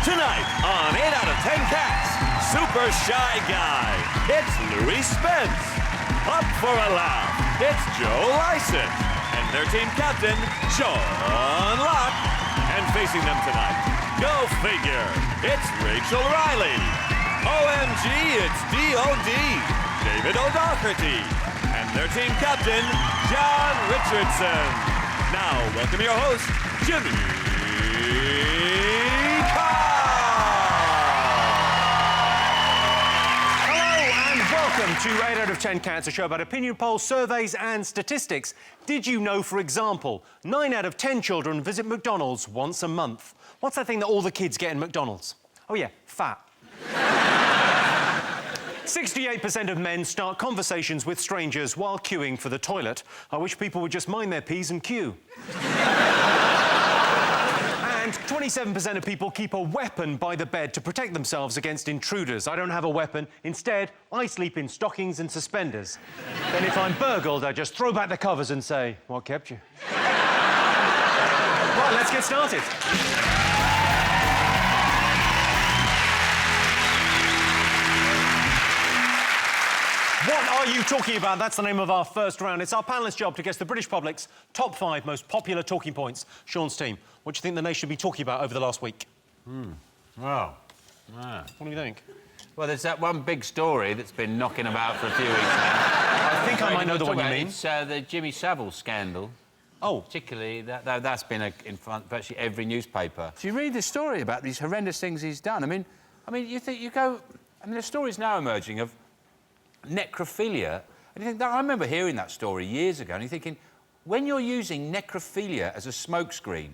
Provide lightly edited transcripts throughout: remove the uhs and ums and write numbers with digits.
Tonight on 8 out of 10 Cats, super shy guy, it's Louie Spence. Up for a laugh, it's Joe Lycett. And their team captain, John Locke. And facing them tonight, go figure, it's Rachel Riley. OMG, it's D.O.D., David O'Doherty. And their team captain, Jon Richardson. Now, welcome your host, Jimmy Carr. Hello and welcome to 8 out of 10 Cats, a show about opinion polls, surveys and statistics. Did you know, for example, 9 out of 10 children visit McDonald's once a month? What's that thing that all the kids get in McDonald's? Oh yeah, fat. 68% of men start conversations with strangers while queuing for the toilet. I wish people would just mind their P's and queue. And 27% of people keep a weapon by the bed to protect themselves against intruders. I don't have a weapon. Instead, I sleep in stockings and suspenders. Then if I'm burgled, I just throw back the covers and say, "What kept you?" Right, let's get started. What are you talking about? That's the name of our first round. It's our panellists' job to guess the British public's top 5 most popular talking points. Sean's team, what do you think the nation should be talking about over the last week? Well, What do you think? well, there's that one big story that's been knocking about for a few weeks now. I think I might know the one you mean. It's the Jimmy Savile scandal. Oh. Particularly, that's been in front of virtually every newspaper. So you read the story about these horrendous things he's done. I mean, there's stories now emerging of necrophilia. And you think, I remember hearing that story years ago, and you're thinking, when you're using necrophilia as a smokescreen,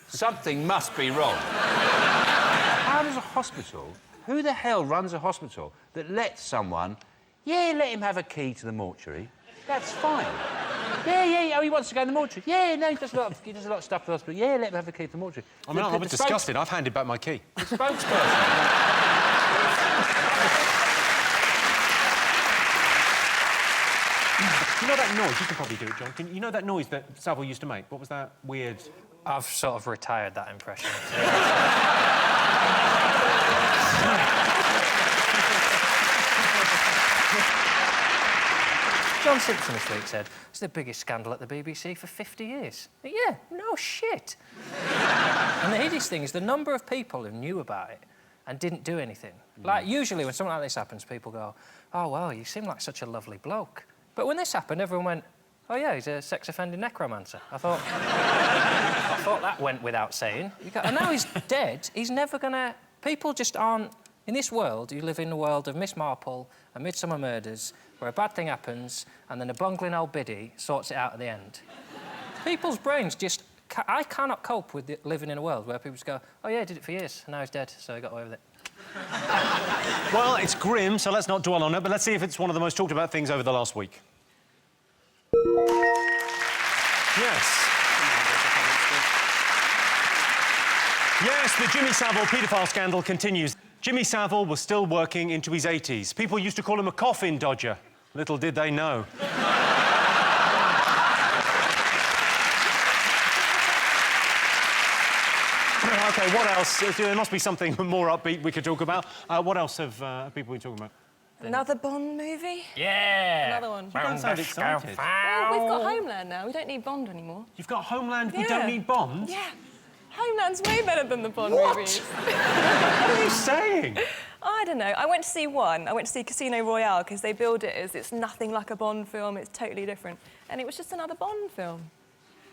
something must be wrong. How does a hospital, who the hell runs a hospital that lets someone, let him have a key to the mortuary, that's fine. Oh, he wants to go in the mortuary. No, he does a lot of stuff for the hospital. Let him have a key to the mortuary. I mean, I was disgusted. I've handed back my key. The spokesperson... You know that noise? You can probably do it, John. You know that noise that Savile used to make? What was that weird... I've sort of retired that impression. John Simpson this week said, it's the biggest scandal at the BBC for 50 years. But yeah, no shit. And the hideous thing is the number of people who knew about it and didn't do anything. Like, usually when something like this happens, people go, "Oh, well, you seem like such a lovely bloke." But when this happened, everyone went, "Oh, yeah, he's a sex-offending necromancer." I thought that went without saying. And now he's dead, he's never gonna... People just aren't... In this world, you live in a world of Miss Marple and Midsummer Murders, where a bad thing happens and then a bungling old biddy sorts it out at the end. People's brains just... I cannot cope with living in a world where people just go, "Oh, yeah, he did it for years, and now he's dead, so he got away with it." Well, it's grim, so let's not dwell on it, but let's see if it's one of the most talked about things over the last week. Yes, the Jimmy Savile paedophile scandal continues. Jimmy Savile was still working into his 80s. People used to call him a coffin dodger. Little did they know. OK, what else? There must be something more upbeat we could talk about. What else have people been talking about? Another Bond movie? Yeah! Another one. You don't sound excited. Well, we've got Homeland now. We don't need Bond anymore. You've got Homeland, we Yeah. don't need Bond? Yeah. Homeland's way better than the Bond What? movies. What are you saying? I don't know. I went to see one. I went to see Casino Royale because they build it as it's nothing like a Bond film. It's totally different. And it was just another Bond film.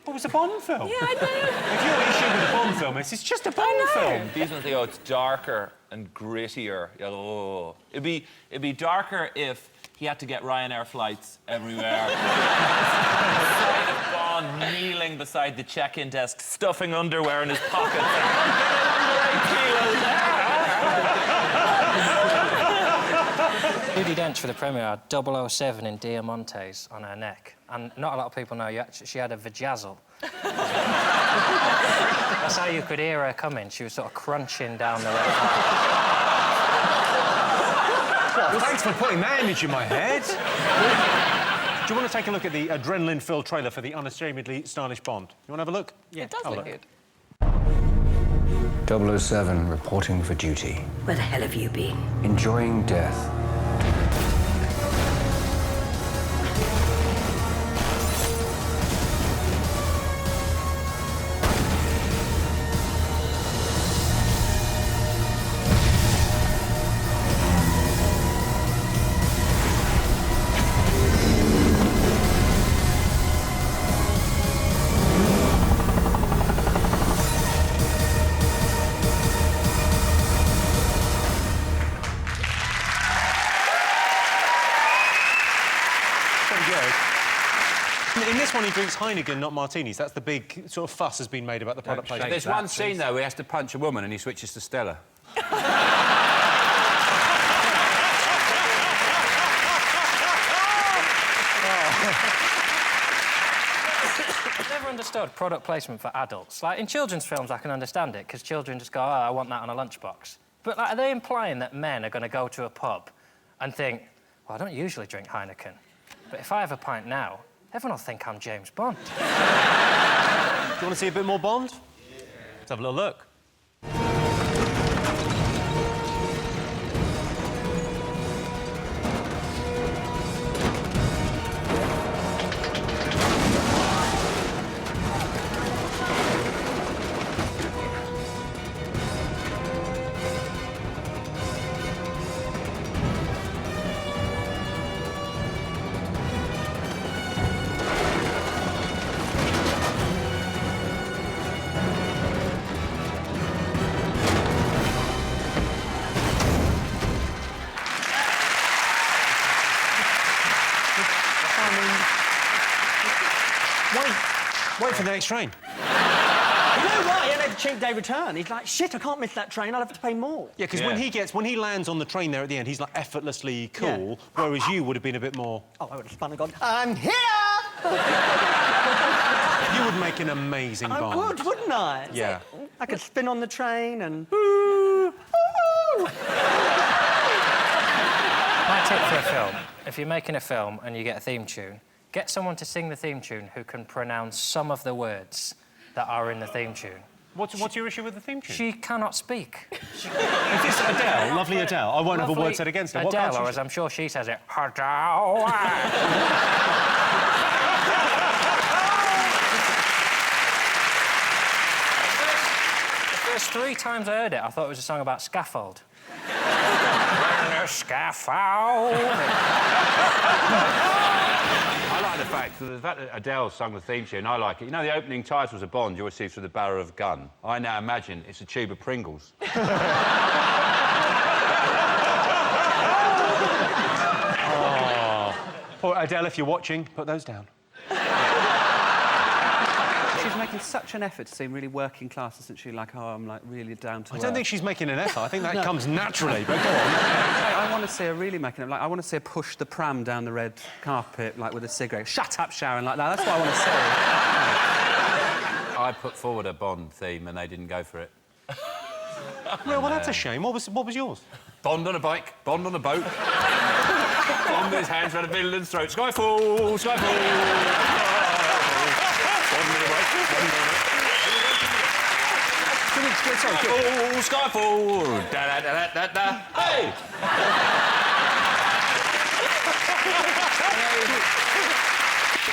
What was a Bond film? Yeah, I know. If your issue with a Bond film is, it's just a Bond film. These ones, it's darker and grittier. Oh. It'd be darker if he had to get Ryanair flights everywhere. Sight of Bond kneeling beside the check-in desk, stuffing underwear in his pockets. Judi Dench for the premiere had 007 in Diamantes on her neck. And not a lot of people know she had a vajazzle. That's how you could hear her coming. She was sort of crunching down the road. Well, thanks for putting that image in my head. Do you want to take a look at the adrenaline-filled trailer for the unashamedly stylish Bond? You want to have a look? Yeah, it does look good. 007, reporting for duty. Where the hell have you been? Enjoying death. In this one, he drinks Heineken, not martinis. That's the big sort of fuss has been made about the product placement. There's one scene, though, where he has to punch a woman and he switches to Stella. I've never understood product placement for adults. Like, in children's films, I can understand it, because children just go, oh, I want that on a lunchbox. But, like, are they implying that men are going to go to a pub and think, well, I don't usually drink Heineken, but if I have a pint now, everyone will think I'm James Bond. Do you want to see a bit more Bond? Yeah. Let's have a little look. Wait for the next train. You know why? He had a cheap day return. He's like, shit, I can't miss that train. I'll have to pay more. Yeah, because when he lands on the train there at the end, he's like effortlessly cool, whereas you would have been a bit more. Oh, I would have spun and gone, I'm here! You would make an amazing Bond. I would, wouldn't I? Yeah. I could spin on the train and. My tip for a film: if you're making a film and you get a theme tune, get someone to sing the theme tune who can pronounce some of the words that are in the theme tune. What's your issue with the theme tune? She cannot speak. Is this Adele? Lovely Adele. I won't have a word said against her. Adele, or as I'm sure she says it, Adele. The first 3 times I heard it, I thought it was a song about scaffold. Scaffold. I like the fact that Adele sung the theme tune. I like it. You know, the opening titles of Bond, you always see through the barrel of a gun. I now imagine it's a tube of Pringles. Oh. Poor Adele, if you're watching, put those down. She's making such an effort to seem really working class, isn't she? Like, oh, I'm, like, really down to earth. I don't think she's making an effort. I think that comes naturally, but go on. I want to see her really making it. Like, I want to see her push the pram down the red carpet, like, with a cigarette. Shut up, Sharon, like that. That's what I want to see. I put forward a Bond theme and they didn't go for it. Well, that's a shame. What was yours? Bond on a bike, Bond on a boat. Bond with his hands around a villain's throat. Skyfall, Skyfall. Skyfall, Skyfall, da-da-da-da-da-da. Hey!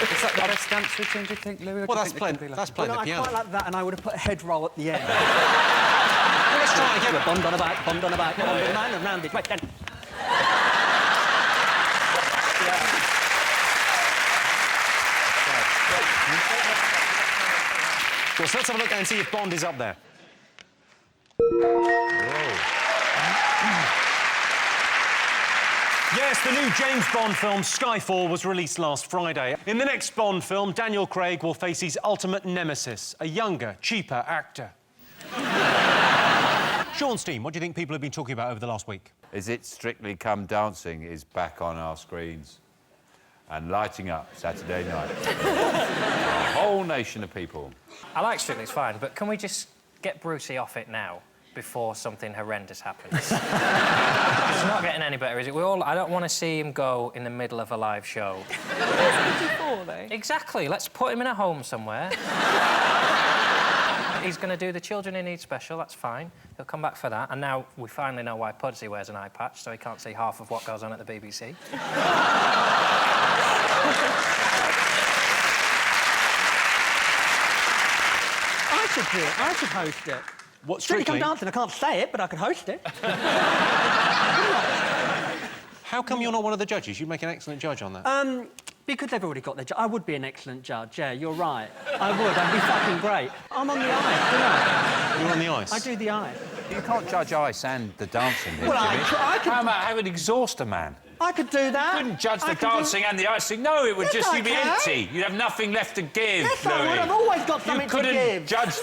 Is that the best dance routine, do you think, Louie? Well, that's playing the piano. I quite like that, and I would have put a head roll at the end. Let's try again. Bond on a bike, Bond on a bike, Bond on a bike, and round it. Right, then. Well, so let's have a look and see if Bond is up there. Yes, the new James Bond film, Skyfall, was released last Friday. In the next Bond film, Daniel Craig will face his ultimate nemesis, a younger, cheaper actor. Sean Steen, what do you think people have been talking about over the last week? Is It Strictly Come Dancing is back on our screens and lighting up Saturday night. A whole nation of people. I like Strictly's fine, but can we just get Brucey off it now, before something horrendous happens? It's not getting any better, is it? I don't want to see him go in the middle of a live show. What's he for, though? Exactly. Let's put him in a home somewhere. he's going to do the Children in Need special, that's fine. He'll come back for that. And now we finally know why Pudsey wears an eye patch, so he can't see half of what goes on at the BBC. I should do it. I should host it. What, Strictly Come Strictly? Dancing, I can't say it, but I could host it. How come you're not one of the judges? You'd make an excellent judge on that. Because they've already got their judge. I would be an excellent judge, yeah, you're right. I would, I'd be fucking great. I'm on the ice, don't I? You're on the ice? I do the ice. You can't judge ice and the dancing, here, Well, I Jimmy. could- How about having exhaust a man? I could do that. You couldn't judge the I could do- dancing and the icing. No, it would Yes, just I you'd be can. empty. You'd have nothing left to give, Yes, I would. Louie. I've always got something You to couldn't give. judge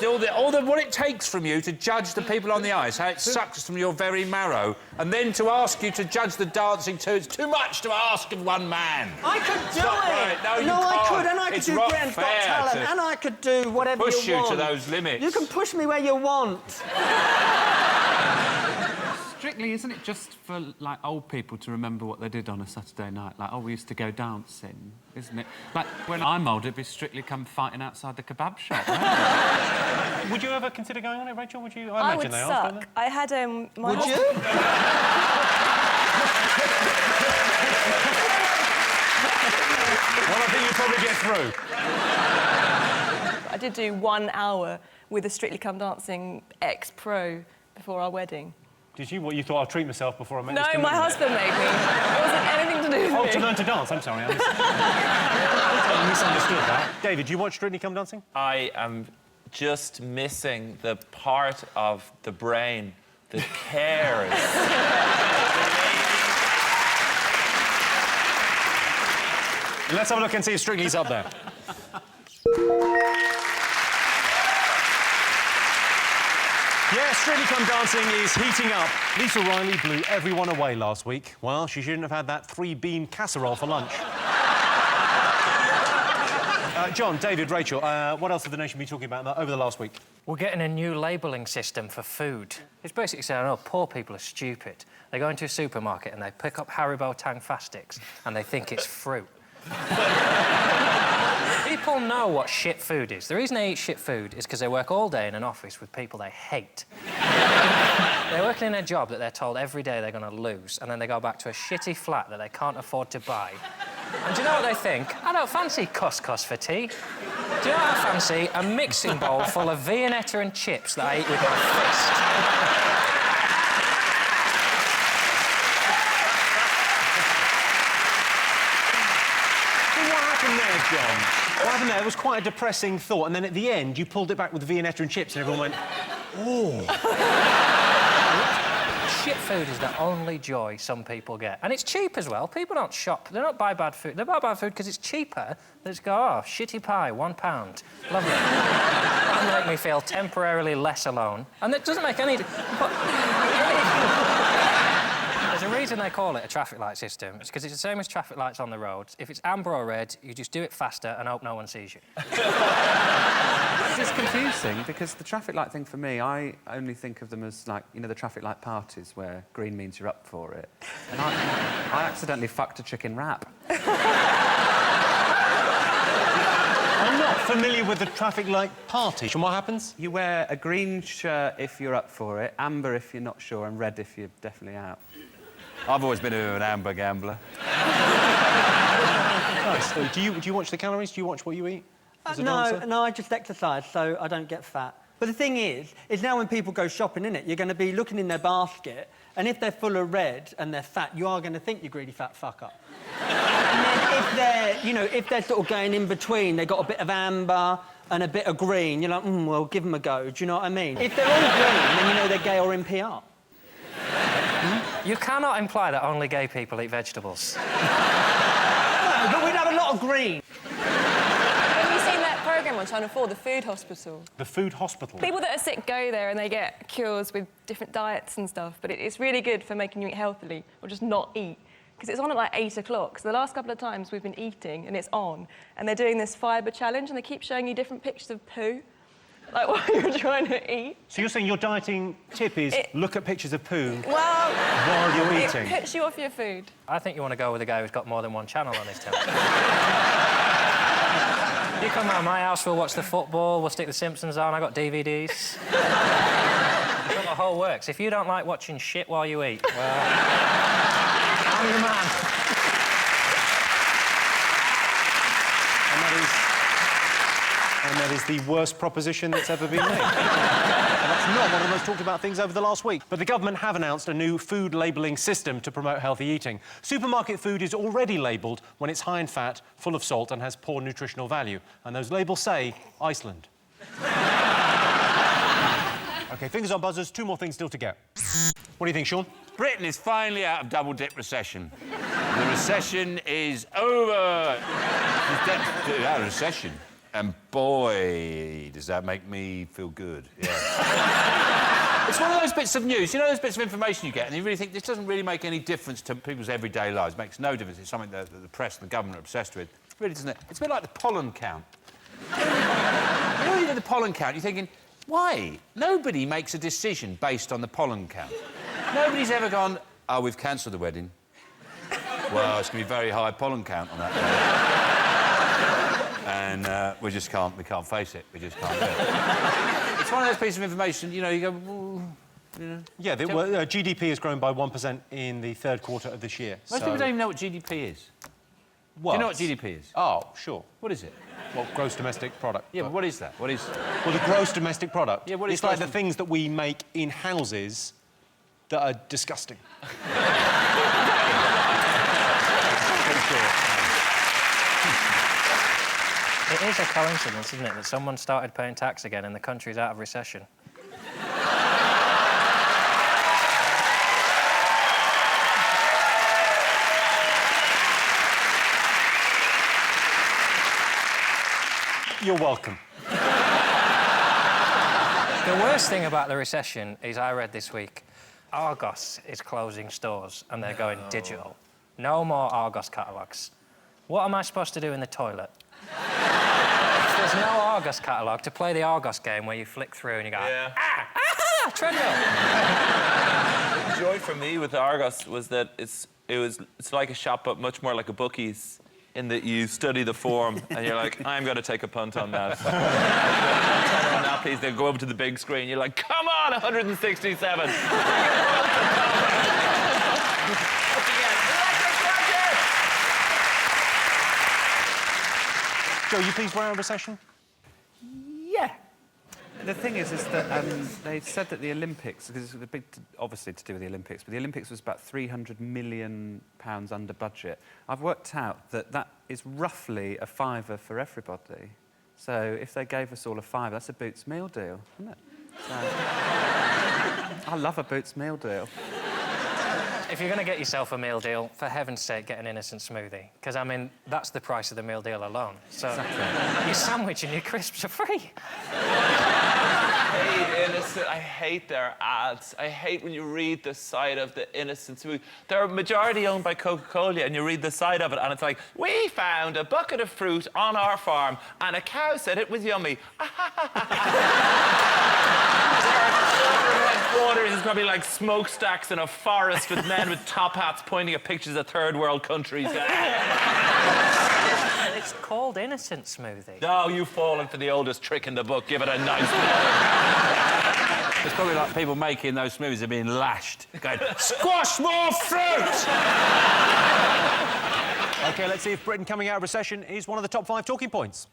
what it takes from you to judge the people on the ice, how it sucks from your very marrow, and then to ask you to judge the dancing too. It's too much to ask of one man. I could do It's not it. right. No, you I can't. could, and I could It's do not Britain's Got fair Talent, to and I could do whatever push you you want. to those limits. You can push me where you want. Strictly, isn't it just for, like, old people to remember what they did on a Saturday night? Like, oh, we used to go dancing, isn't it? Like, when I'm old, it'd be Strictly come fighting outside the kebab shop, right? Would you ever consider going on it, Rachel? Would you? I imagine would they suck. are, don't I had my Would you? Well, I think you'd probably get through. I did do 1 hour with a Strictly Come Dancing ex-pro before our wedding. Did you? What, you thought I'd treat myself before I met No, this my commitment? husband made me. It wasn't anything to do with Oh, me. to learn to dance. I'm sorry, I misunderstood that. David, do you watch Strictly Come Dancing? I am just missing the part of the brain that cares. Let's have a look and see if Strictly's up there. Yeah, Strictly Come Dancing is heating up. Lisa Riley blew everyone away last week. Well, she shouldn't have had that 3-bean casserole for lunch. John, David, Rachel, what else have the nation been talking about over the last week? We're getting a new labelling system for food. It's basically saying, oh, poor people are stupid. They go into a supermarket and they pick up Haribo Tang Fastics and they think it's fruit. People know what shit food is. The reason they eat shit food is because they work all day in an office with people they hate. They're working in a job that they're told every day they're going to lose, and then they go back to a shitty flat that they can't afford to buy. And do you know what they think? I don't fancy couscous for tea. Do you know what I fancy? A mixing bowl full of Viennetta and chips that I eat with my fist. What happened there, John? What happened there? It was quite a depressing thought, and then at the end, you pulled it back with Viennetta and chips, and everyone went, oh. Shit food is the only joy some people get. And it's cheap as well. People don't shop. They don't buy bad food. They buy bad food because it's cheaper. They just go, oh, shitty pie, £1. Lovely. That'll make me feel temporarily less alone. And it doesn't make any... There's a reason they call it a traffic light system. It's because it's the same as traffic lights on the roads. If it's amber or red, you just do it faster and hope no one sees you. It's confusing, because the traffic light thing for me, I only think of them as, like, you know, the traffic light parties where green means you're up for it. And I accidentally fucked a chicken wrap. I'm not familiar with the traffic light party. And what happens? You wear a green shirt if you're up for it, amber if you're not sure, and red if you're definitely out. I've always been an amber gambler. Nice. So do you watch the calories? Do you watch what you eat? As a dancer? No, I just exercise, so I don't get fat. But the thing is now when people go shopping, innit, you're going to be looking in their basket, and if they're full of red and they're fat, you are going to think you're greedy fat fucker. And then if they're, you know, if they're sort of going in between, they've got a bit of amber and a bit of green, you're like, well, give them a go. Do you know what I mean? If they're all green, then you know they're gay or in PR. You cannot imply that only gay people eat vegetables. No, but we'd have a lot of green. Have you seen that programme on Channel 4, The Food Hospital? The food hospital. People that are sick go there and they get cures with different diets and stuff, but it's really good for making you eat healthily or just not eat. Because it's on at like 8 o'clock. So the last couple of times we've been eating and it's on, and they're doing this fibre challenge and they keep showing you different pictures of poo, like while you're trying to eat. So you're saying your dieting tip is look at pictures of poo while you're eating? It puts you off your food. I think you want to go with a guy who's got more than one channel on his television. You come round my house, we'll watch the football, we'll stick the Simpsons on, I got DVDs. I've got the whole works. If you don't like watching shit while you eat, well... I'm the man. And that is the worst proposition that's ever been made. And that's not one of the most talked about things over the last week. But the government have announced a new food labelling system to promote healthy eating. Supermarket food is already labelled when it's high in fat, full of salt and has poor nutritional value. And those labels say Iceland. OK, fingers on buzzers, 2 more things still to get. What do you think, Sean? Britain is finally out of double-dip recession. The recession is over. It's out of recession. And boy, does that make me feel good. Yeah. It's one of those bits of news, you know, those bits of information you get, and you really think this doesn't really make any difference to people's everyday lives. It makes no difference. It's something that the press and the government are obsessed with. It really doesn't. It's a bit like the pollen count. You know, when you do the pollen count, you're thinking, why? Nobody makes a decision based on the pollen count. Nobody's ever gone, oh, we've cancelled the wedding. Well, it's going to be very high pollen count on that day. And we can't face it. We just can't do it. It's one of those pieces of information, you know, you go, well, you know... Yeah, GDP has grown by 1% in the 3rd quarter of this year. Most people don't even know what GDP is. What? Do you know what GDP is? Oh, sure. What is it? Well, gross domestic product. Yeah, but what is that? What is... Well, the gross domestic product. Yeah, what is... It's like the things that we make in houses that are disgusting. It is a coincidence, isn't it, that someone started paying tax again and the country's out of recession. You're welcome. The worst thing about the recession is I read this week, Argos is closing stores and they're going digital. No more Argos catalogues. What am I supposed to do in the toilet? If there's no Argos catalogue, to play the Argos game where you flick through and you go, treadmill. The joy for me with Argos was that it's like a shop, but much more like a bookies, in that you study the form and you're like, I'm going to take a punt on that. On that piece, they go over to the big screen. You're like, come on, 167. Joe, you pleased we're out of recession? Yeah. The thing is that they said that the Olympics, because it's a big, obviously to do with the Olympics, but the Olympics was about £300 million under budget. I've worked out that that is roughly a £5 for everybody. So if they gave us all a £5, that's a Boots meal deal, isn't it? So, I love a Boots meal deal. If you're going to get yourself a meal deal, for heaven's sake, get an innocent smoothie. Because, I mean, that's the price of the meal deal alone. So exactly. Your sandwich and your crisps are free. I hate Innocent. I hate their ads. I hate when you read the side of the Innocent smoothie. They're majority owned by Coca-Cola, and you read the side of it, and it's like, we found a bucket of fruit on our farm, and a cow said it was yummy. Waters is probably like smokestacks in a forest with men with top hats pointing at pictures of third world countries. It's called innocent smoothie. No, you've fallen for the oldest trick in the book. Give it a nice It's probably like people making those smoothies are being lashed. Going, squash more fruit! OK, let's see if Britain coming out of recession is one of the top 5 talking points.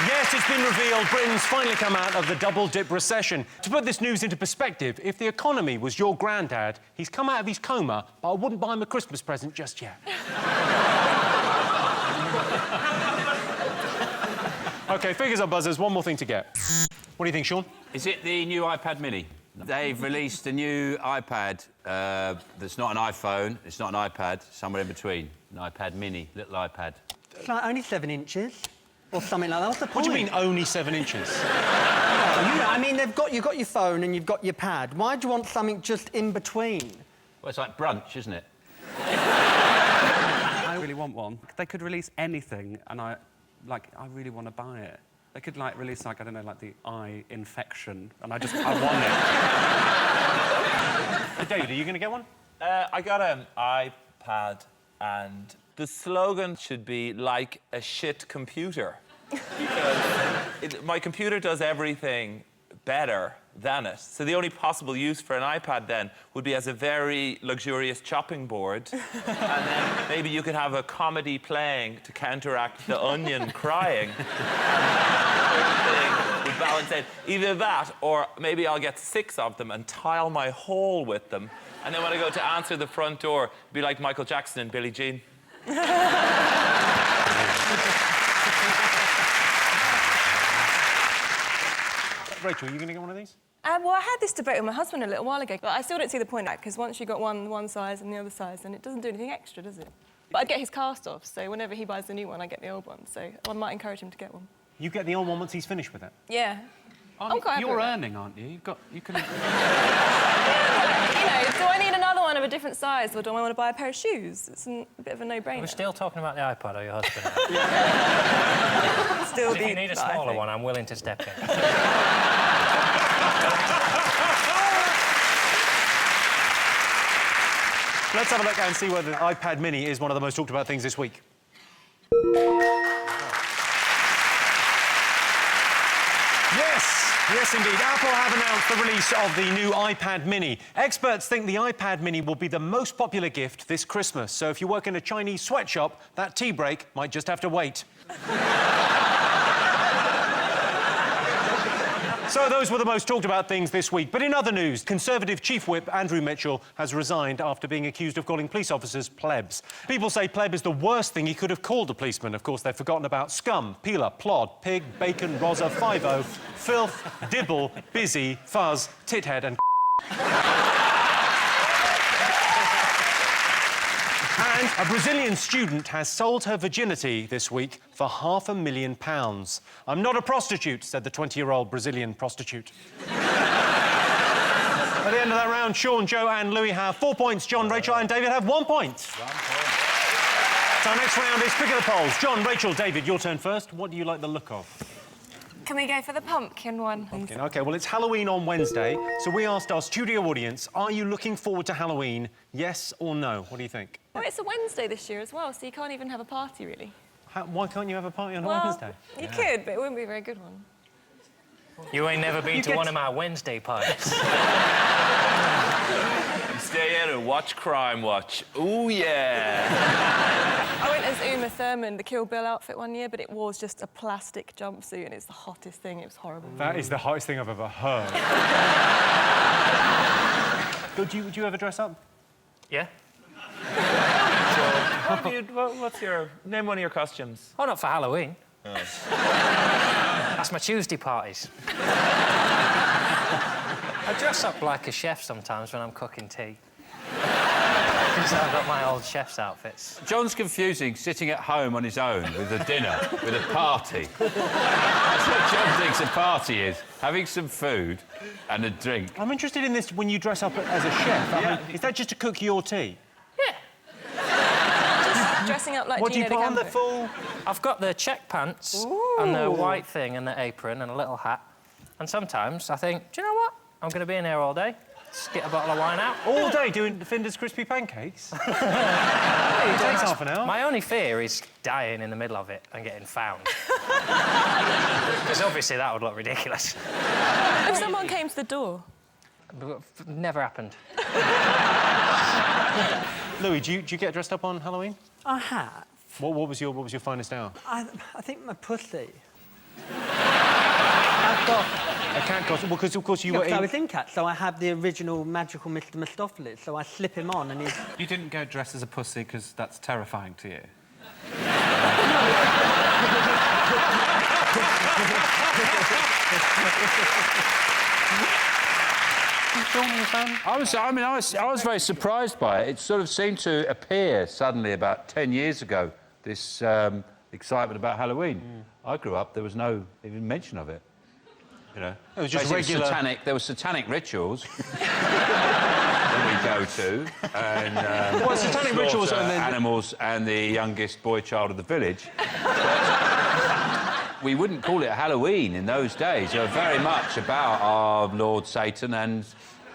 Yes, it's been revealed Britain's finally come out of the double-dip recession. To put this news into perspective, if the economy was your granddad, he's come out of his coma, but I wouldn't buy him a Christmas present just yet. OK, figures are buzzers. One more thing to get. What do you think, Sean? Is it the new iPad mini? They've released a new iPad that's not an iPhone, it's not an iPad, somewhere in between. An iPad mini, little iPad. It's like only 7 inches. Or something like that. What's the point? What do you mean, only 7 inches? Well, you know, I mean, you've got your phone and you've got your pad. Why do you want something just in between? Well, it's like brunch, isn't it? I really want one. They could release anything, and I really want to buy it. They could, like, release, like, I don't know, like the eye infection, and I want it. David, are you going to get one? I got an iPad, and the slogan should be like a shit computer. Because my computer does everything better than it. So the only possible use for an iPad then would be as a very luxurious chopping board. And then maybe you could have a comedy playing to counteract the onion crying. And everything would balance out. Either that, or maybe I'll get 6 of them and tile my hole with them. And then when I go to answer the front door, it'd be like Michael Jackson and Billie Jean. Rachel, are you going to get one of these? Well, I had this debate with my husband a little while ago, but I still don't see the point of that, because once you've got one size and the other size, then it doesn't do anything extra, does it? But I'd get his cast off, so whenever he buys the new one, I get the old one, so I might encourage him to get one. You get the old one once he's finished with it? Yeah. I'm quite happy You're with that. earning, aren't you? You can... You know, do I need another one of a different size, or do I want to buy a pair of shoes? It's a bit of a no-brainer. We're still talking about the iPad or your husband? Still If you need a smaller one, I'm willing to step in. Let's have a look and see whether the iPad mini is one of the most talked about things this week. Yes, indeed. Apple have announced the release of the new iPad mini. Experts think the iPad mini will be the most popular gift this Christmas. So if you work in a Chinese sweatshop, that tea break might just have to wait. So those were the most talked about things this week. But in other news, Conservative Chief Whip Andrew Mitchell has resigned after being accused of calling police officers plebs. People say pleb is the worst thing he could have called a policeman. Of course, they've forgotten about scum, peeler, plod, pig, bacon, rozza, 5-0, filth, dibble, busy, fuzz, tithead and And a Brazilian student has sold her virginity this week for £500,000. I'm not a prostitute, said the 20-year-old Brazilian prostitute. At the end of that round, Sean, Joe and Louie have 4 points. John, Rachel and David have 1 point. 1 point. So our next round is Pick of the Polls. John, Rachel, David, your turn first. What do you like the look of? Can we go for the pumpkin one? Pumpkin. OK, well, it's Halloween on Wednesday, so we asked our studio audience, are you looking forward to Halloween, yes or no? What do you think? Oh, it's a Wednesday this year as well, so you can't even have a party, really. Why can't you have a party on a Wednesday? You could, but it wouldn't be a very good one. You ain't never been to one of my Wednesday parties. Stay in and watch Crime Watch. Ooh, yeah. I went as Uma Thurman, the Kill Bill outfit one year, but it was just a plastic jumpsuit and it's the hottest thing. It was horrible. That is the hottest thing I've ever heard. Do you ever dress up? Yeah. What's your... Name one of your costumes. Oh, not for Halloween. Oh. That's my Tuesday parties. I dress up like a chef sometimes when I'm cooking tea. Because I've got my old chef's outfits. John's confusing sitting at home on his own with a dinner, with a party. That's what John thinks a party is, having some food and a drink. I'm interested in this when you dress up as a chef. I mean, is that just to cook your tea? Yeah. Just dressing up like What do you Gina put on the DeCampo. full... I've got the check pants and the white thing and the apron and a little hat. And sometimes I think, do you know what? I'm going to be in here all day. Just get a bottle of wine out. All day doing Finder's crispy pancakes? It takes half an hour. My only fear is dying in the middle of it and getting found. Because obviously that would look ridiculous. If someone came to the door. Never happened. Louis, do you get dressed up on Halloween? I have. What was your finest hour? I think my pussy. I've got... A cat costume? Well, because, of course, you were I was in Cats, so I have the original magical Mr. Mistopheles, so I slip him on and he's... You didn't go dressed as a pussy because that's terrifying to you? I was very surprised by it. It sort of seemed to appear suddenly about 10 years ago, this excitement about Halloween. I grew up, there was no even mention of it. You know, it was just regular... There were satanic rituals that we go to, and well, satanic rituals and then animals and the youngest boy child of the village. We wouldn't call it Halloween in those days. They were very much about our Lord Satan and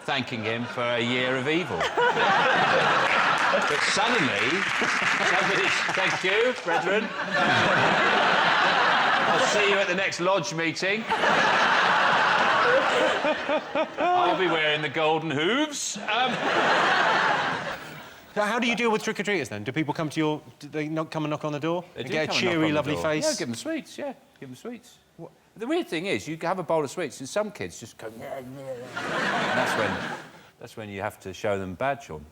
thanking him for a year of evil. But suddenly, somebody thank you, brethren. I'll see you at the next lodge meeting. I'll be wearing the golden hooves. So how do you deal with trick-or-treaters, then? Do people come to your... Do they not come and knock on the door? They and do get a come and knock cheery, on the lovely door. face? Yeah, give them sweets, yeah. Give them sweets. The weird thing is, you have a bowl of sweets and some kids just go... and that's when you have to show them bad, Sean.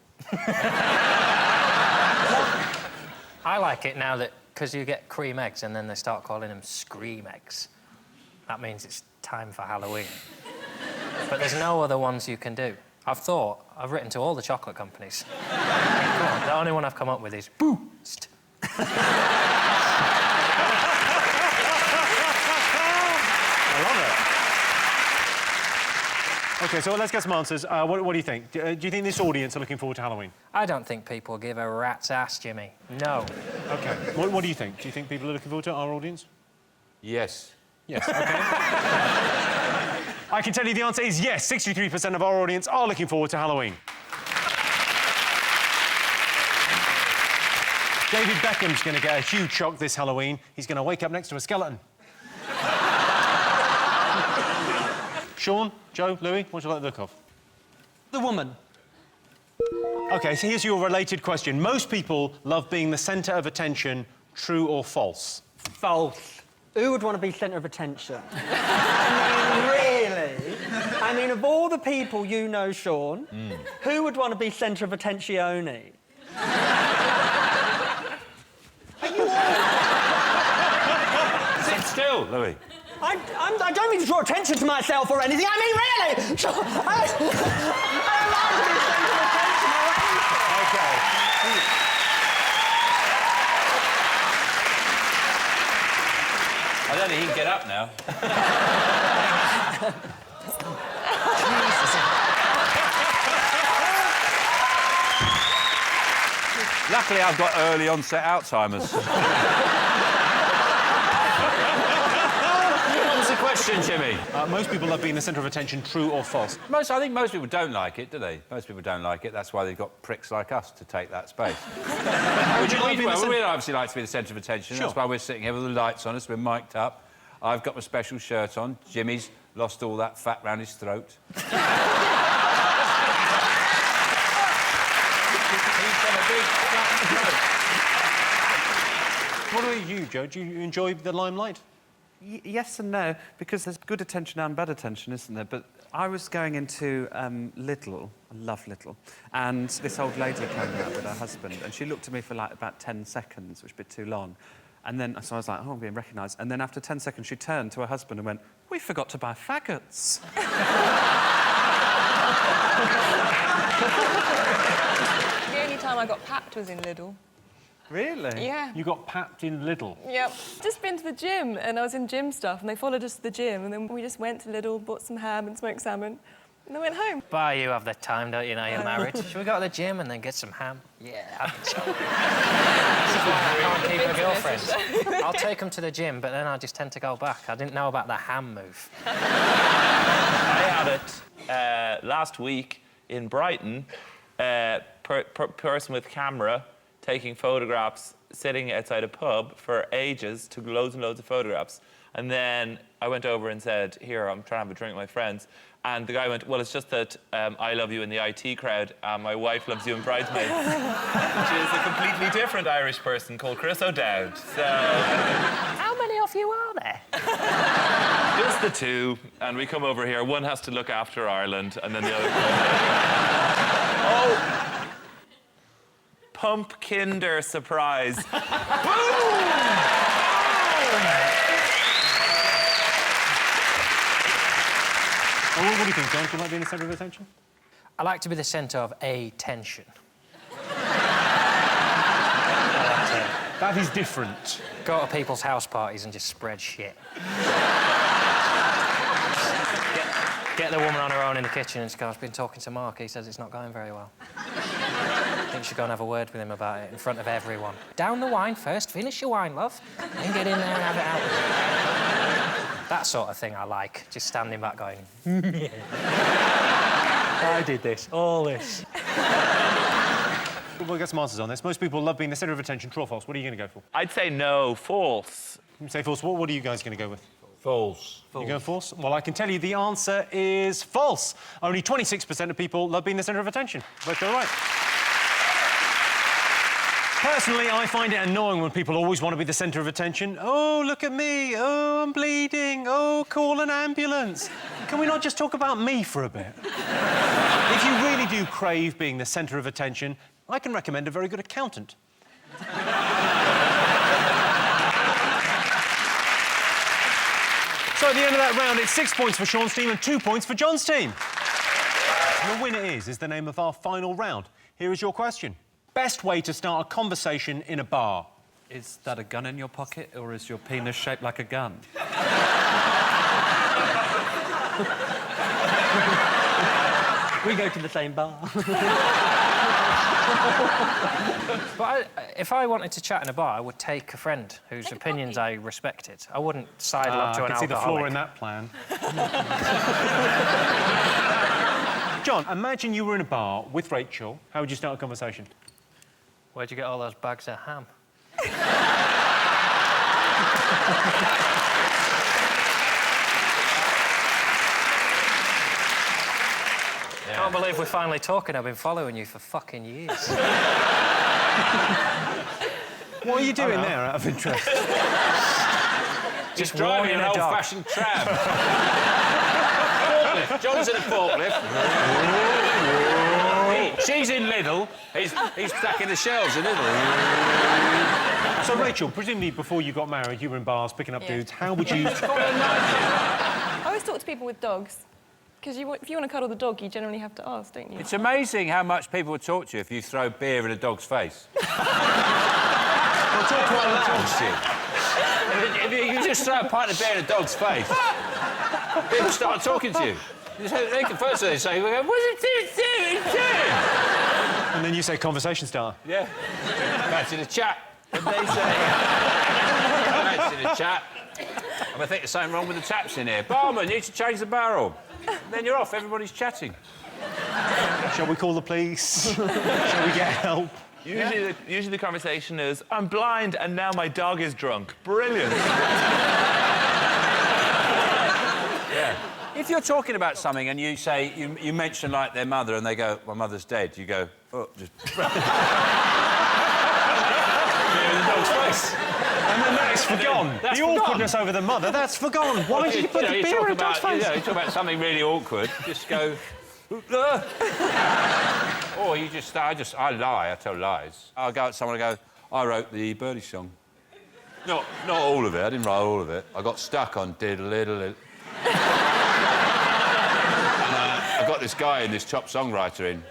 I like it now that, because you get cream eggs and then they start calling them scream eggs. That means it's time for Halloween. But there's no other ones you can do. I've written to all the chocolate companies. The only one I've come up with is Boost. I love it. OK, so let's get some answers. What do you think? Do you think this audience are looking forward to Halloween? I don't think people give a rat's ass, Jimmy. No. OK. What do you think? Do you think people are looking forward to it, our audience? Yes. Yes, OK. I can tell you the answer is yes. 63% of our audience are looking forward to Halloween. David Beckham's going to get a huge shock this Halloween. He's going to wake up next to a skeleton. Sean, Joe, Louie, what do you like the look of? The woman. OK, so here's your related question. Most people love being the centre of attention, true or false? False. Who would want to be centre of attention? I mean, really? I mean, of all the people you know, Sean, who would want to be centre of attentione? Sit still, Louis. I don't mean to draw attention to myself or anything. I mean, really! I like to be centre of attention or anything. OK. I don't think he can get up now. Luckily, I've got early onset Alzheimer's. What was the question, Jimmy? Most people love being the centre of attention, true or false? I think most people don't like it, do they? Most people don't like it. That's why they've got pricks like us to take that space. Would you like being the We'd obviously like to be the centre of attention. Sure. That's why we're sitting here with the lights on us. We're mic'd up. I've got my special shirt on. Jimmy's lost all that fat round his throat. He's got a big fat throat. What about you, Joe? Do you enjoy the limelight? Yes and no, because there's good attention and bad attention, isn't there? But I was going into Lidl, I love Lidl, and this old lady came out with her husband, and she looked at me for like about 10 seconds, which was a bit too long. And then, so I was like, oh, I'm being recognised. And then after 10 seconds, she turned to her husband and went, we forgot to buy faggots. The only time I got papped was in Lidl. Really? Yeah. You got papped in Lidl? Yep. Just been to the gym, and I was in gym stuff, and they followed us to the gym, and then we just went to Lidl, bought some ham and smoked salmon, and then went home. But you have the time, don't you, now you're married? Should we go to the gym and then get some ham? Yeah, I think so. This is why I can't keep a girlfriend. I'll take them to the gym, but then I just tend to go back. I didn't know about the ham move. I had it last week in Brighton. Person with camera taking photographs, sitting outside a pub for ages, took loads and loads of photographs. And then I went over and said, here, I'm trying to have a drink with my friends. And the guy went, well, it's just that I love you in the IT crowd, and my wife loves you in Bridesmaids. Which is a completely different Irish person called Chris O'Dowd. So... How many of you are there? Just the two, and we come over here. One has to look after Ireland, and then the other... Oh! Pumpkinder surprise. Boom! Well, what do you think, John? Do you like being the centre of attention? I like to be the centre of attention. That is different. Go to people's house parties and just spread shit. Get the woman on her own in the kitchen and just go, I've been talking to Mark, he says it's not going very well. I think you should go and have a word with him about it in front of everyone. Down the wine first, finish your wine, love, then get in there and have it out with him. That sort of thing I like, just standing back going, I did this, all this. We'll get some answers on this. Most people love being the centre of attention. True or false? What are you going to go for? I'd say no, false. You say false. What are you guys going to go with? False. You going false? Well, I can tell you the answer is false. Only 26% of people love being the centre of attention. But you're right. Personally, I find it annoying when people always want to be the centre of attention. Oh, look at me. Oh, I'm bleeding. Oh, call an ambulance. Can we not just talk about me for a bit? If you really do crave being the centre of attention, I can recommend a very good accountant. So at the end of that round, it's 6 points for Sean's team and 2 points for John's team. And the winner is the name of our final round. Here is your question. Best way to start a conversation in a bar? Is that a gun in your pocket, or is your penis shaped like a gun? We go to the same bar. But if I wanted to chat in a bar, I would take a friend whose opinions I respected. I wouldn't sidle up to an I can see the alcoholic. flaw in that plan. John, imagine you were in a bar with Rachel. How would you start a conversation? Where'd you get all those bags of ham? I can't believe we're finally talking. I've been following you for fucking years. What are you doing there, out of interest? Just Driving walking an a dog. old-fashioned tram. Forklift. John's in a forklift. She's in Lidl. He's stacking the shelves in Lidl. So, Rachel, presumably before you got married, you were in bars picking up dudes. How would you... I always talk to people with dogs. Because if you want to cuddle the dog, you generally have to ask, don't you? It's amazing how much people will talk to you if you throw beer in a dog's face. They'll talk quite loud to you. If you just throw a pint of beer in a dog's face, people start talking to you. First they say, what's it doing? And then you say conversation starter. Yeah. Fancy the chat. And they say, fancy the chat. And I think there's something wrong with the taps in here. Barman, you need to change the barrel. And then you're off, everybody's chatting. Shall we call the police? Shall we get help? Usually the conversation is, I'm blind and now my dog is drunk. Brilliant. Yeah. If you're talking about something and you say, you mention, like, their mother and they go, my mother's dead, you go, oh, just... beer in the dog's face. And then that is forgone. The awkwardness over the mother, that's forgone. Why did you put the beer in a dog's face? You talk about something really awkward, just go... Or you just... I lie, I tell lies. I'll go at someone and go, I wrote the Birdie song. Not all of it, I didn't write all of it. I got stuck on diddle-diddle. I got this guy in, this top songwriter in.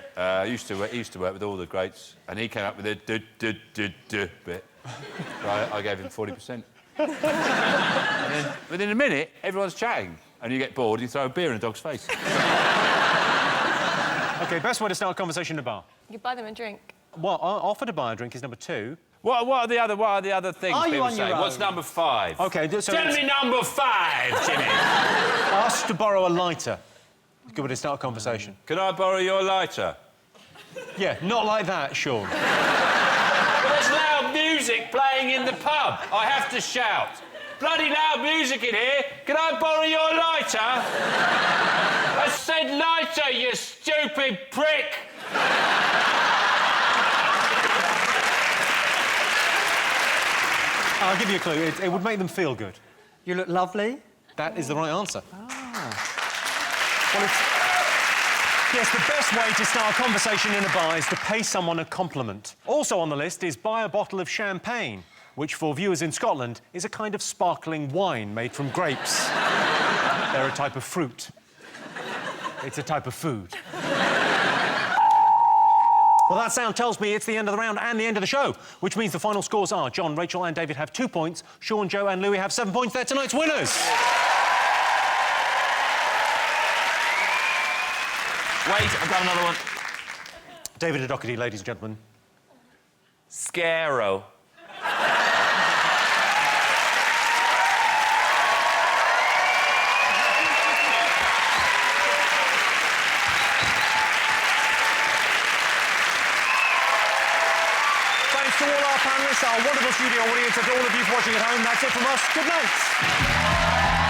He used to work with all the greats, and he came up with a bit. So I gave him 40%. And then, within a minute, everyone's chatting, and you get bored, you throw a beer in a dog's face. OK, best way to start a conversation in a bar? You buy them a drink. Well, offer to buy a drink is number 2. What are the other things Are you people on your say? own? What's number 5? OK, so... Tell me number 5, Jimmy! Ask to borrow a lighter. Good way to start a conversation. Can I borrow your lighter? Yeah, not like that, Sean. Well, there's loud music playing in the pub. I have to shout. Bloody loud music in here. Can I borrow your lighter? I said lighter, you stupid prick! I'll give you a clue. It would make them feel good. You look lovely. That is the right answer. Well, yes, the best way to start a conversation in a bar is to pay someone a compliment. Also on the list is buy a bottle of champagne, which for viewers in Scotland is a kind of sparkling wine made from grapes. They're a type of fruit. It's a type of food. Well, that sound tells me it's the end of the round and the end of the show, which means the final scores are John, Rachel and David have 2 points, Sean, Joe and Louie have 7 points. They're tonight's winners. Wait, I've got another one. David O'Doherty, ladies and gentlemen. Scaro. panellists, our wonderful studio audience, and to all of you watching at home, that's it from us. Good night.